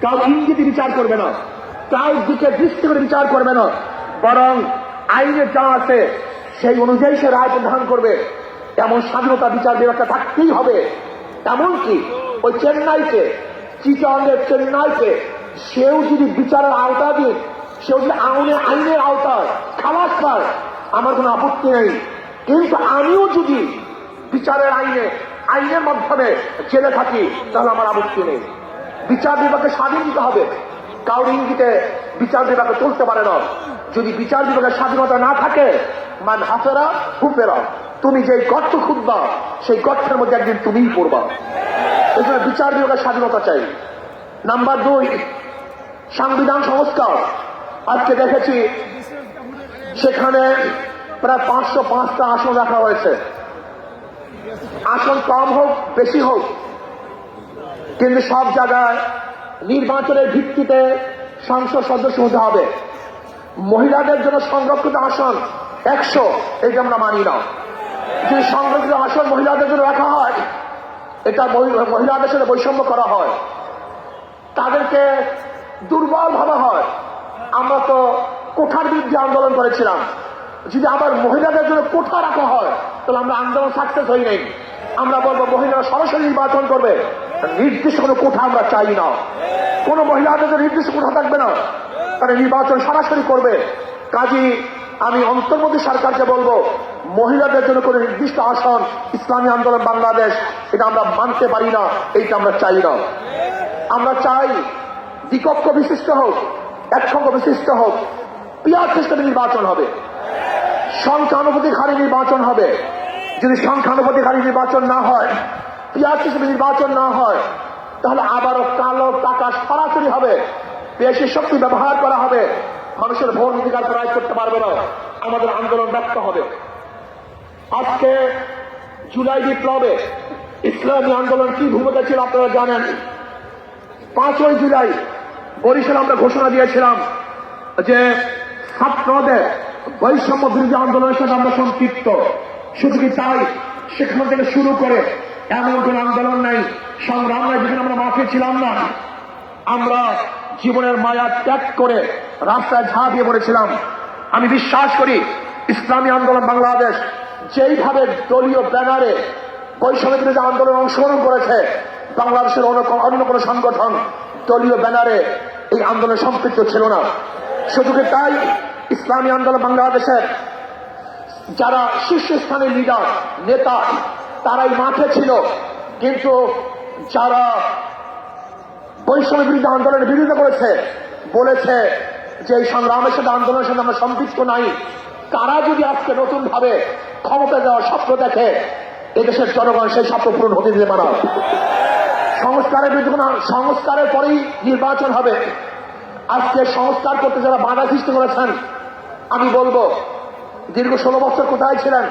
Cow ইঙ্গিতে বিচার করবে না, কাউ দিকে দৃষ্টি করে বিচার করবে না, বরং আইনে যা আছে সেই অনুযায়ী সে রায় প্রদান করবে। এমন স্বাধীনতা বিচার বিভাগটা থাকতেই হবে। এমনকি ওই চেন্নাইকে, চিটাগংয়ের চেন্নাইকে সেও যদি বিচারের আওতা দিয়ে, সেও যদি আইনের আওতায় খালাস পায়, আমার কোনো আপত্তি নেই। কিন্তু আমিও যদি বিচারের আইনের মাধ্যমে জেলে থাকি, তাহলে আমার আপত্তি নেই। বিচার বিভাগকে স্বাধীন দিতে হবে। কাউর ইঙ্গিতে বিচার বিভাগে চলতে পারে না। যদি বিচার বিভাগের স্বাধীনতা না থাকে, মান হাফেরা হুফেরা, তুমি যে গর্ত খুঁজবা সেই গর্তের মধ্যে একদিন তুমিই পড়বা। এই জন্য বিচার বিভাগের স্বাধীনতা চাই। নাম্বার 2, সংবিধান সংস্কার। আজকে দেখেছি সেখানে প্রায় 505টা আসন রাখা হয়েছে। আসন কম হোক বেশি হোক, কিন্তু সব জায়গায় নির্বাচনের ভিত্তিতে সংসদ সদস্য হতে হবে। মহিলাদের জন্য সংরক্ষিত আসন 100, এটা আমরা মানি না। যদি সংরক্ষিত আসন মহিলাদের জন্য রাখা হয়, এটা মহিলাদের সাথে বৈষম্য করা হয়, তাদেরকে দুর্বল ভাবা হয়। আমরা তো কোঠার বিরুদ্ধে আন্দোলন করেছিলাম। যদি আবার মহিলাদের জন্য কোঠা রাখা হয়, তাহলে আমরা আন্দোলন সাকসেস হই নাই। আমরা বলবো মহিলারা সরাসরি নির্বাচন করবে, নির্দিষ্ট কোনো কোঠা আমরা চাই না। কোন মহিলাদের জন্য নির্দিষ্ট কোঠা থাকবে না, তারা নির্বাচন সরাসরি করবে। কাজী আমি অন্তর্বর্তী সরকারকে বলবো, মহিলাদের জন্য কোনো নির্দিষ্ট আসন ইসলামী আন্দোলন বাংলাদেশ, এটা আমরা মানতে পারি না, এইটা আমরা চাই না। আমরা চাই দ্বিকক্ষ বিশিষ্ট হোক, এককক্ষ বিশিষ্ট হোক, পিয়ার সিস্টেমে নির্বাচন হবে, সংখ্যানুপাতিক হারে নির্বাচন হবে। যদি সংখ্যানুপাতিক হারে নির্বাচন না হয়, পিয়ার সিস্টেমে নির্বাচন না হয়, তাহলে আবারও কালো টাকা সরাসরি হবে, বেশি শক্তি ব্যবহার করা হবে, মানুষের ভোট অধিকার প্রয়োগ করতে পারবে না, আমাদের আন্দোলন ব্যর্থ হবে। আজকে জুলাই বিপ্লবে ইসলামী আন্দোলন কি ভূমিকা ছিল আপনারা জানেন। 5ই জুলাই বরিশালে আমরা ঘোষণা দিয়েছিলাম যে ছাত্রদের বৈষম্য বিরোধী আন্দোলনের সাথে আমরা সম্পৃক্ত। শুধু কি তাই, সেখান থেকে শুরু করে এমন কোন আন্দোলন নাই, সংগ্রাম নাই যেখানে আমরা মাঠে ছিলাম না। আমরা জীবনের মায়া ত্যাগ করে রাস্তায় ঝাঁপিয়ে পড়েছিলাম। আমি বিশ্বাস করি ইসলামী আন্দোলন বাংলাদেশ যেইভাবে দলীয় ব্যানারে বৈষম্য বিরোধী আন্দোলনে অংশগ্রহণ করেছে, বাংলাদেশের অন্য কোন সংগঠন দলীয় ব্যানারে এই আন্দোলনে সম্পৃক্ত ছিল না। শুধু কি তাই, ইসলামী আন্দোলন বাংলাদেশের যারা শীর্ষস্থানীয় লিডার নেতা, তারাই মাঠে ছিল। কিন্তু যারা বৈষম্য বিরোধী আন্দোলনের বিরোধিতা করেছে, বলেছে যে এই সংগ্রামের সাথে আন্দোলনের সাথে আমরা সম্পৃক্ত নাই, তারা যদি আজকে নতুন ভাবে ক্ষমতা দেওয়ার স্বপ্ন দেখে, এদেশের জনগণ সেই স্বপ্ন পূরণ হতে দিতে পারে। সংস্কারের বিরুদ্ধে সংস্কারের পরেই নির্বাচন হবে। আজকে সংস্কার করতে যারা বাধা সৃষ্টি করেছেন, আমি বলবো দীর্ঘ 16 বছর কোথায় ছিলেন?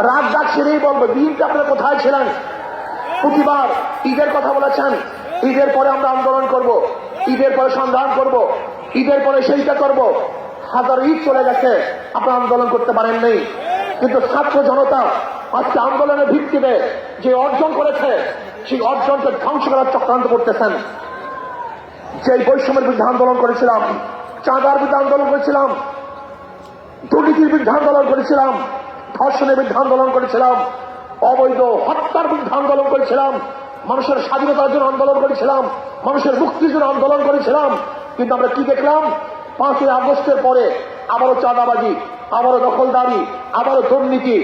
রাত ডাক সেরেই বলবো, দিনটা আপনারা কোথায় ছিলেন? প্রতিবার ঈদের কথা বলেছেন, ঈদের পরে আমরা আন্দোলন করব, ঈদের পরে সংগ্রাম করব, ঈদের পরে সেইটা করব। হাজার ঈদ চলে গেছে, আপনারা আন্দোলন করতে পারেন নেই। কিন্তু ছাত্র জনতা আজকে আন্দোলনের ভিত্তিতে যে অর্জন করেছে, সেই অর্জনকে ধ্বংস করার চক্রান্ত করতেছেন। যে বৈষম্যের বিরুদ্ধে আন্দোলন করেছিলাম, চাঁদার বিরুদ্ধে আন্দোলন করেছিলাম, দুর্নীতির বিরুদ্ধে আন্দোলন করেছিলাম, ধর্ষণের বিরুদ্ধে আন্দোলন করেছিলাম, অবৈধ হত্যার বিরুদ্ধে আন্দোলন করেছিলাম, মানুষের স্বাধীনতার জন্য আন্দোলন করেছিলাম, মানুষের মুক্তির জন্য আন্দোলন করেছিলাম। কিন্তু আমরা কি দেখলাম? 5ই আগস্টের পরে আবারও চাঁদাবাজি, আবারও দখলদারি, আবারও দুর্নীতি।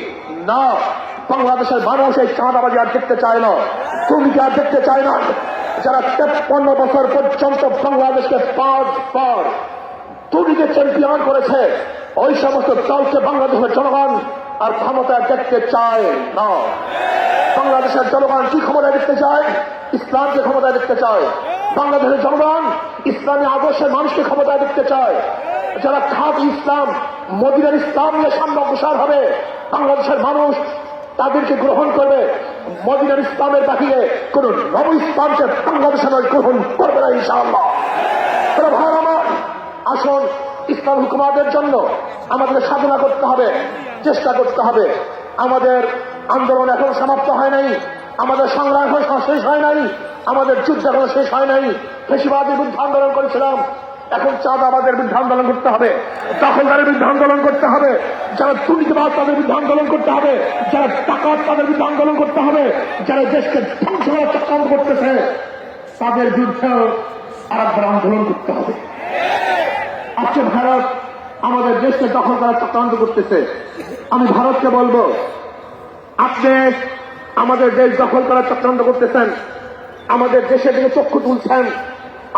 না, বাংলাদেশের মানুষ এই চাঁদাবাজি আর দেখতে চায় না, দুর্নীতি আর দেখতে চায় না। যারা 53 বছর পর্যন্ত বাংলাদেশকে পর দুর্নীতি চ্যাম্পিয়ন করেছে, ওই সমস্ত দলকে বাংলাদেশের জনগণ আর ক্ষমতায় দেখতে চায় না। বাংলাদেশের জনগণ কি ক্ষমতায় দেখতে চায়? ইসলামকে ক্ষমতায় দেখতে চায়। বাংলাদেশের জনগণ ইসলামী আদর্শের মানুষকে ক্ষমতায় দেখতে চায়। যারা খাঁটি ইসলাম, মদিনার ইসলাম নিয়ে সামনে অগ্রসর হবে, বাংলাদেশের মানুষ তাদেরকে গ্রহণ করবে। মদিনার ইসলামের বাহিরে কোন নব ইসলামকে বাংলাদেশের গ্রহণ করবে না ইনশাআল্লাহ। ভাই আমার, আসুন ইসলাম হুকুমাতের জন্য আমাদের সাধনা করতে হবে, চেষ্টা করতে হবে। আমাদের আন্দোলন এখন সমাপ্ত হয় নাই, আমাদের সংগ্রাম এখন শেষ হয় নাই। আমাদের যুদ্ধ এখনো শেষ হয় নাই। ফেসিবাদের বিরুদ্ধে আন্দোলন করেছিলাম, এখন চাঁদাবাদের বিরুদ্ধে আন্দোলন করতে হবে, দখলদারের বিরুদ্ধে আন্দোলন করতে হবে, যারা দুর্নীতিবাদ তাদের বিরুদ্ধে আন্দোলন করতে হবে, যারা ডাকাত তাদের বিরুদ্ধে আন্দোলন করতে হবে, যারা দেশকে ধ্বংস করার চক্রান্ত করতেছে তাদের বিরুদ্ধেও আরেকবার আন্দোলন করতে হবে। আজকে ভারত আমাদের দেশকে দখল করার চক্রান্ত করতেছে। আমি ভারতকে বলবো, আপনি আমাদের দেশ দখল করার চক্রান্ত করতেছেন, আমাদের দেশের দিকে চক্ষু তুলছেন,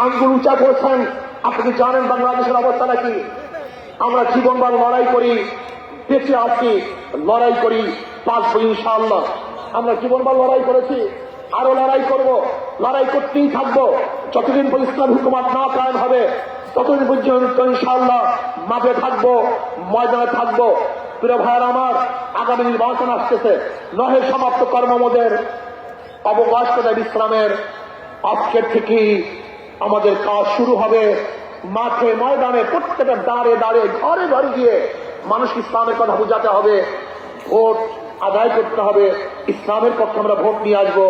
আঙ্গুল উঁচা করছেন। আপনি কি জানেন বাংলাদেশের অবস্থাটা কি? আমরা জীবনবার লড়াই করি, বেঁচে আছি, লড়াই করি, বাঁচবো ইনশাআল্লাহ। আমরা জীবনবার লড়াই করেছি, আরো লড়াই করব, লড়াই করতেই থাকবো। যতদিন পর্যন্ত ইসলাম হুকুমত না কায়েম হবে ততদিন পর্যন্ত ইনশাআল্লাহ মাঠে থাকবো, ময়দানে থাকবো। প্রিয় ভাইয়ের আমার, আগামী নির্বাচন আসতেছে, নহে সমাপ্ত কর্মমদের অবকাশ কোথায় ইসলামের। আজকের থেকেই আমাদের কাজ শুরু হবে। মাঠে ময়দানে প্রত্যেকটা দাঁড়ে দাঁড়ে ঘরে ঘরে গিয়ে মানুষ ইসলামের কথা বোঝাতে হবে, ভোট আদায় করতে হবে, ইসলামের পক্ষে আমরা ভোট নিয়ে আসবো।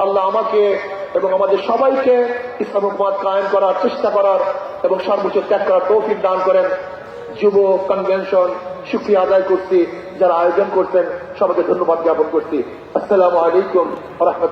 আল্লাহ আমাকে এবং আমাদের সবাইকে ইসলাম হুকুমত কায়েম করার চেষ্টা করার এবং সর্বোচ্চ ত্যাগ করার তৌফিক দান করেন। যুব কনভেনশন শুকরিয়া আদায় করছি, যারা আয়োজন করছেন সবাইকে ধন্যবাদ জ্ঞাপন করছি। আসসালামু আলাইকুম ওয়া রাহমাতুল্লাহ।